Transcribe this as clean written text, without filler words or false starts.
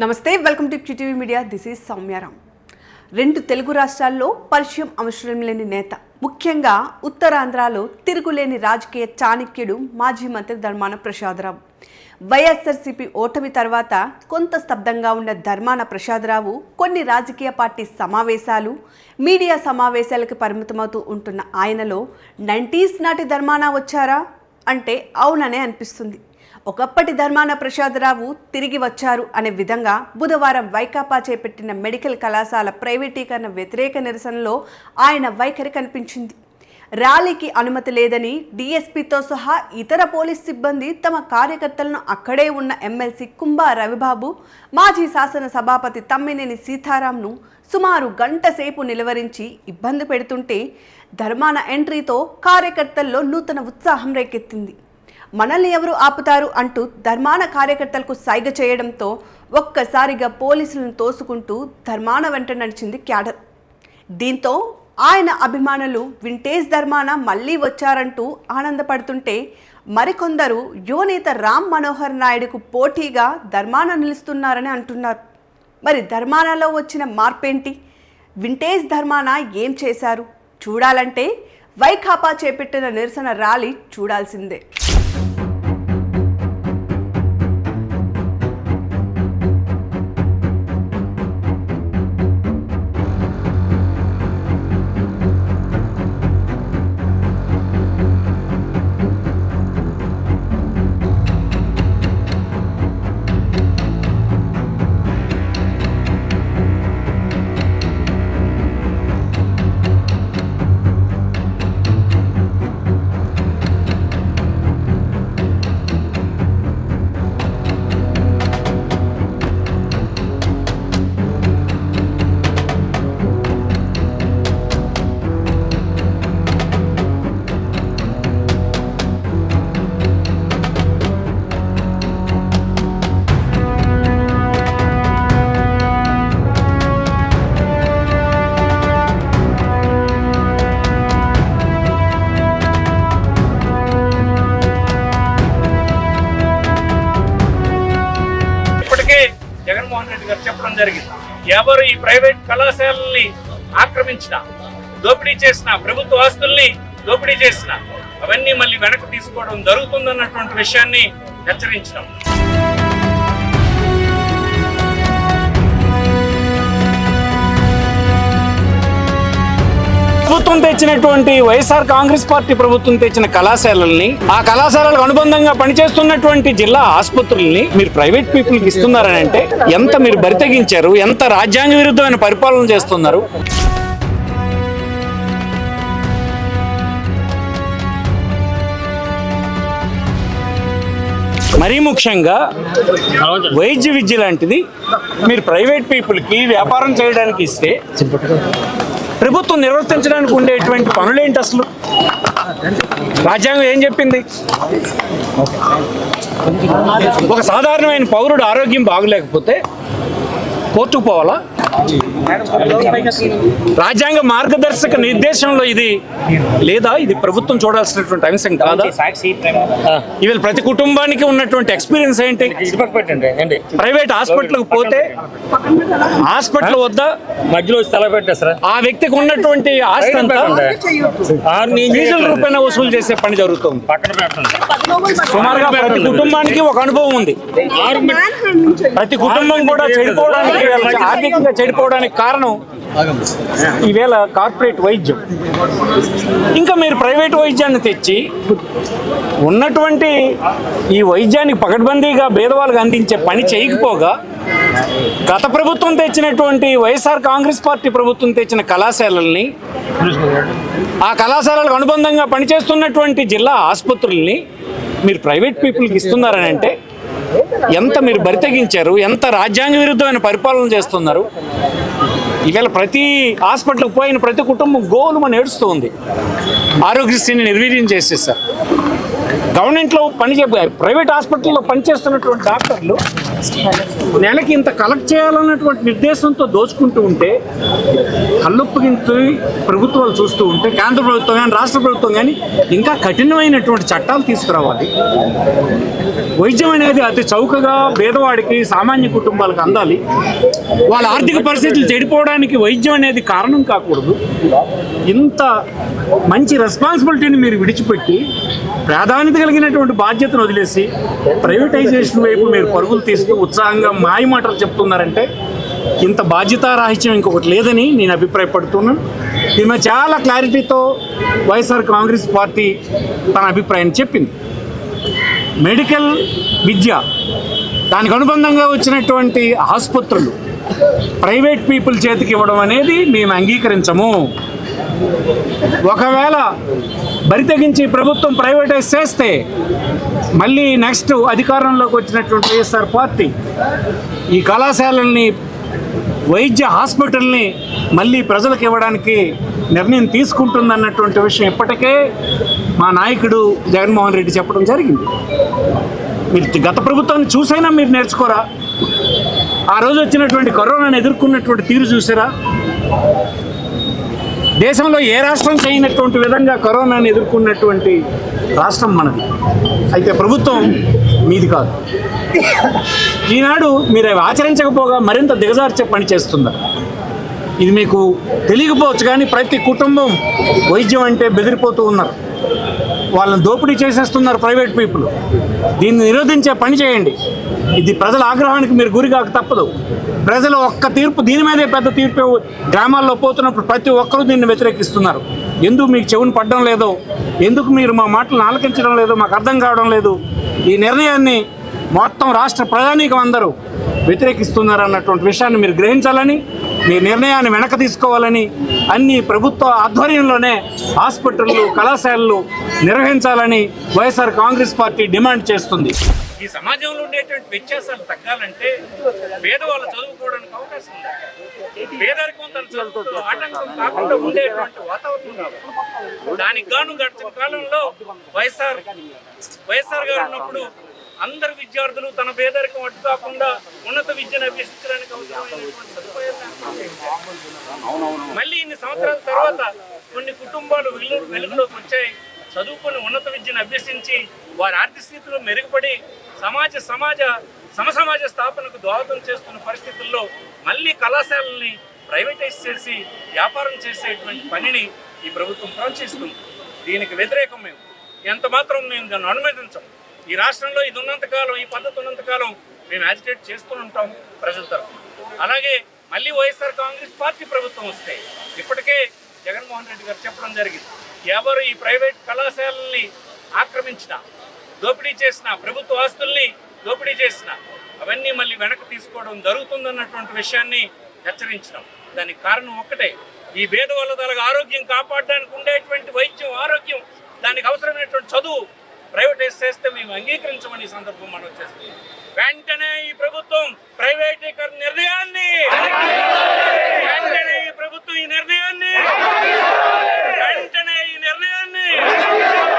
నమస్తే, welcome to TV media. This is Soumyaram. రెండు తెలుగు రాష్ట్రాల్లో పరిచయం అవసరం లేని నేత, ముఖ్యంగా ఉత్తరాంధ్రలో తిరుగులేని రాజకీయ చాణక్యుడు మాజీ మంత్రి ధర్మాన ప్రసాదరావు. వైఎస్ఆర్సీపీ ఓటమి తర్వాత కొంత స్తబ్దంగా ఉన్న ధర్మాన ప్రసాదరావు కొన్ని రాజకీయ పార్టీ సమావేశాలు, మీడియా సమావేశాలకు పరిమితమవుతూ ఉంటున్న ఆయనలో 90s నాటి ధర్మాన వచ్చారా అంటే అవుననే అనిపిస్తుంది. ఒకప్పటి ధర్మాన ప్రసాదరావు తిరిగి వచ్చారు అనే విధంగా బుధవారం వైకాపా చేపట్టిన మెడికల్ కళాశాల ప్రైవేటీకరణ వ్యతిరేక నిరసనలో ఆయన వైఖరి కనిపించింది. ర్యాలీకి అనుమతి లేదని డీఎస్పీతో సహా ఇతర పోలీస్ సిబ్బంది తమ కార్యకర్తలను అక్కడే ఉన్న ఎమ్మెల్సీ కుంభా రవిబాబు, మాజీ శాసన సభాపతి తమ్మినేని సీతారాంను సుమారు గంట సేపు నిలువరించి ఇబ్బంది పెడుతుంటే ధర్మాన ఎంట్రీతో కార్యకర్తల్లో నూతన ఉత్సాహం రేకెత్తింది. మనల్ని ఎవరు ఆపుతారు అంటూ ధర్మాన కార్యకర్తలకు సైగ చేయడంతో ఒక్కసారిగా పోలీసులను తోసుకుంటూ ధర్మాన వెంట నడిచింది క్యాడర్. దీంతో ఆయన అభిమానులు వింటేజ్ ధర్మాన మళ్ళీ వచ్చారంటూ ఆనందపడుతుంటే, మరికొందరు యువనేత రామ్ మనోహర్ నాయుడుకు పోటీగా ధర్మాన నిలుస్తున్నారని అంటున్నారు. మరి ధర్మానలో వచ్చిన మార్పేంటి? వింటేజ్ ధర్మాన ఏం చేశారు? చూడాలంటే వైకాపా చేపట్టిన నిరసన ర్యాలీ చూడాల్సిందే. జగన్మోహన్ రెడ్డి గారు చెప్పడం జరిగింది, ఎవరు ఈ ప్రైవేట్ కళాశాలని ఆక్రమించిన, దోపిడీ చేసిన, ప్రభుత్వ ఆస్తుల్ని దోపిడీ చేసిన అవన్నీ మళ్ళీ వెనక్కి తీసుకోవడం జరుగుతుందన్నటువంటి విషయాన్ని హెచ్చరించడం. ప్రభుత్వం తెచ్చినటువంటి వైఎస్ఆర్ కాంగ్రెస్ పార్టీ ప్రభుత్వం తెచ్చిన కళాశాలల్ని, ఆ కళాశాలకు అనుబంధంగా పనిచేస్తున్నటువంటి జిల్లా ఆసుపత్రుల్ని మీరు ప్రైవేట్ పీపుల్కి ఇస్తున్నారని అంటే ఎంత మీరు బరితెగించారు, ఎంత రాజ్యాంగ విరుద్ధమైన పరిపాలన చేస్తున్నారు. మరీ ముఖ్యంగా వైద్య విద్య లాంటిది మీరు ప్రైవేట్ పీపుల్కి వ్యాపారం చేయడానికి ఇస్తే ప్రభుత్వం నిర్వర్తించడానికి ఉండేటువంటి పనులేంటి? అసలు రాజ్యాంగం ఏం చెప్పింది? ఒక సాధారణమైన పౌరుడు ఆరోగ్యం బాగలేకపోతే కోర్టుకు పోవాలా? రాజ్యాంగ మార్గదర్శక నిర్దేశంలో ఇది లేదా? ఇది ప్రభుత్వం చూడాల్సినటువంటి అంశం కాదా? ఇవాళ ప్రతి కుటుంబానికి ఉన్నటువంటి ఎక్స్పీరియన్స్ ఏంటి? ప్రైవేట్ హాస్పిటల్కి పోతే హాస్పిటల్ వద్ద మధ్యలో ఆ వ్యక్తికి ఉన్నటువంటి ఆస్తి అంతా ఫీజుల రూపాయన వసూలు చేసే పని జరుగుతుంది. సుమారుగా ప్రతి కుటుంబానికి ఒక అనుభవం ఉంది. ప్రతి కుటుంబం కూడా చెడిపోవడానికి, ఆర్థికంగా చెడిపోవడానికి కారణం ఈవేళ కార్పొరేట్ వైద్యం. ఇంకా మీరు ప్రైవేట్ వైద్యాన్ని తెచ్చి ఉన్నటువంటి ఈ వైద్యానికి పకడ్బందీగా పేదవాళ్ళకి అందించే పని చేయకపోగా, గత ప్రభుత్వం తెచ్చినటువంటి వైఎస్ఆర్ కాంగ్రెస్ పార్టీ ప్రభుత్వం తెచ్చిన కళాశాలల్ని, ఆ కళాశాలకు అనుబంధంగా పనిచేస్తున్నటువంటి జిల్లా ఆసుపత్రుల్ని మీరు ప్రైవేట్ పీపుల్కి ఇస్తున్నారని అంటే ఎంత మీరు బరితెగించారు, ఎంత రాజ్యాంగ విరుద్ధమైన పరిపాలన చేస్తున్నారు. ఇవాళ ప్రతి హాస్పిటల్కి పోయిన ప్రతి కుటుంబం గోలుమని ఏడుస్తూ ఉంది. ఆరోగ్యశ్రీని నిర్వీర్యం చేసేసారు. గవర్నమెంట్లో ప్రైవేట్ హాస్పిటల్లో పనిచేస్తున్నటువంటి డాక్టర్లు నెలకి ఇంత కలెక్ట్ చేయాలన్నటువంటి నిర్దేశంతో దోచుకుంటూ ఉంటే కళ్ళొప్పగించి ప్రభుత్వాలు చూస్తూ ఉంటే కేంద్ర ప్రభుత్వం కానీ రాష్ట్ర ప్రభుత్వం కానీ ఇంకా కఠినమైనటువంటి చట్టాలు తీసుకురావాలి. వైద్యం అనేది అతి చౌకగా పేదవాడికి సామాన్య కుటుంబాలకు అందాలి. వాళ్ళ ఆర్థిక పరిస్థితులు చెడిపోవడానికి వైద్యం అనేది కారణం కాకూడదు. ఇంత మంచి రెస్పాన్సిబిలిటీని మీరు విడిచిపెట్టి ప్రాధాన్యత కలిగినటువంటి బాధ్యతను వదిలేసి ప్రైవేటైజేషన్ వైపు మీరు పరుగులు తీస్తూ ఉత్సాహంగా మాయ మాటలు చెప్తున్నారంటే ఇంత బాధ్యతారాహిత్యం ఇంకొకటి లేదని నేను అభిప్రాయపడుతున్నాను. దీని మీద చాలా క్లారిటీతో వైఎస్ఆర్ కాంగ్రెస్ పార్టీ తన అభిప్రాయాన్ని చెప్పింది. మెడికల్ విద్య, దానికి అనుబంధంగా వచ్చినటువంటి ఆసుపత్రులు ప్రైవేట్ పీపుల్ చేతికి ఇవ్వడం అనేది మేము అంగీకరించము. ఒకవేళ బరి తెగించి ప్రభుత్వం ప్రైవేటైజ్ చేస్తే మళ్ళీ నెక్స్ట్ అధికారంలోకి వచ్చినటువంటి వైఎస్ఆర్ పార్టీ ఈ కళాశాలల్ని, వైద్య హాస్పిటల్ని మళ్ళీ ప్రజలకు ఇవ్వడానికి నిర్ణయం తీసుకుంటుందన్నటువంటి విషయం ఇప్పటికే మా నాయకుడు జగన్మోహన్ రెడ్డి చెప్పడం జరిగింది. మీరు గత ప్రభుత్వాన్ని చూసైనా మీరు నేర్చుకోరా? ఆ రోజు వచ్చినటువంటి కరోనాను ఎదుర్కొన్నటువంటి తీరు చూసారా? దేశంలో ఏ రాష్ట్రం చేయనటువంటి విధంగా కరోనాను ఎదుర్కొన్నటువంటి రాష్ట్రం మనది. అయితే ప్రభుత్వం మీది కాదు. ఈనాడు మీరు అవి ఆచరించకపోగా మరింత దిగజార్చే పని చేస్తుందా? ఇది మీకు తెలియకపోవచ్చు, కానీ ప్రతి కుటుంబం వైద్యం అంటే బెదిరిపోతూ ఉన్నారు. వాళ్ళని దోపిడీ చేసేస్తున్నారు ప్రైవేట్ పీపుల్. దీన్ని నిరోధించే పని చేయండి. ఇది ప్రజల ఆగ్రహానికి మీరు గురికాక తప్పదు. ప్రజలు ఒక్క తీర్పు, దీని మీదే పెద్ద తీర్పు గ్రామాల్లో పోతున్నప్పుడు ప్రతి ఒక్కరూ దీన్ని వ్యతిరేకిస్తున్నారు. ఎందుకు మీకు చెవును పడడం లేదో, ఎందుకు మీరు మా మాటలను ఆలకించడం లేదో మాకు అర్థం కావడం లేదు. ఈ నిర్ణయాన్ని మొత్తం రాష్ట్ర ప్రజానీకం అందరూ వ్యతిరేకిస్తున్నారు అన్నటువంటి విషయాన్ని మీరు గ్రహించాలని, మీ నిర్ణయాన్ని వెనక్కి తీసుకోవాలని, అన్ని ప్రభుత్వ ఆధ్వర్యంలోనే హాస్పిటళ్ళు, కళాశాలలు నిర్వహించాలని వైఎస్ఆర్ కాంగ్రెస్ పార్టీ డిమాండ్ చేస్తుంది. ఈ సమాజంలో ఉండేటువంటి వ్యత్యాసాలు తగ్గాలంటే పేదవాళ్ళు చదువుకోవడానికి అవకాశం ఉంది. పేదరికం తన చదువుతో ఆటంకం కాకుండా ఉండేటువంటి వాతావరణం కావాలి. దానికి గాను గడిచిన కాలంలో వైఎస్ఆర్ గారు ఉన్నప్పుడు అందరు విద్యార్థులు తన పేదరికం అడ్డు కాకుండా ఉన్నత విద్యను అభ్యసించడానికి అవసరమైనటువంటి సదుపాయాలు. మళ్ళీ ఇన్ని సంవత్సరాల తర్వాత కొన్ని కుటుంబాలు వెలుగులోకి వచ్చాయి. చదువుకొని ఉన్నత విద్యను అభ్యసించి వారి ఆర్థిక స్థితిలో మెరుగుపడి సమాజ స్థాపనకు దోహదం చేస్తున్న పరిస్థితుల్లో మళ్ళీ కళాశాలల్ని ప్రైవేటైజ్ చేసి వ్యాపారం చేసేటువంటి పనిని ఈ ప్రభుత్వం ప్రోత్సహిస్తుంది. దీనికి వ్యతిరేకం మేము ఎంత మాత్రం మేము దాన్ని అనుమతించాం. ఈ రాష్ట్రంలో ఇది ఉన్నంతకాలం, ఈ పద్ధతి ఉన్నంతకాలం మేము యాజిటేట్ చేస్తూ ఉంటాం ప్రజల తరఫున. అలాగే మళ్ళీ వైఎస్ఆర్ కాంగ్రెస్ పార్టీ ప్రభుత్వం వస్తే ఇప్పటికే జగన్మోహన్ రెడ్డి గారు చెప్పడం జరిగింది, ఎవరు ఈ ప్రైవేట్ కళాశాలల్ని ఆక్రమించిన, దోపిడీ చేసిన, ప్రభుత్వ ఆస్తుల్ని దోపిడీ చేసిన అవన్నీ మళ్ళీ వెనక్కి తీసుకోవడం జరుగుతుందన్నటువంటి విషయాన్ని హెచ్చరించడం. దానికి కారణం ఒక్కటే, ఈ పేదవాళ్ళ తలగా ఆరోగ్యం కాపాడడానికి ఉండేటువంటి వైద్యం, ఆరోగ్యం, దానికి అవసరమైనటువంటి చదువు ప్రైవేటైజ్ చేస్తే మేము అంగీకరించమని ఈ సందర్భం మనం వచ్చేస్తుంది. వెంటనే ఈ ప్రభుత్వం ప్రైవేటీకరణ నిర్ణయాన్ని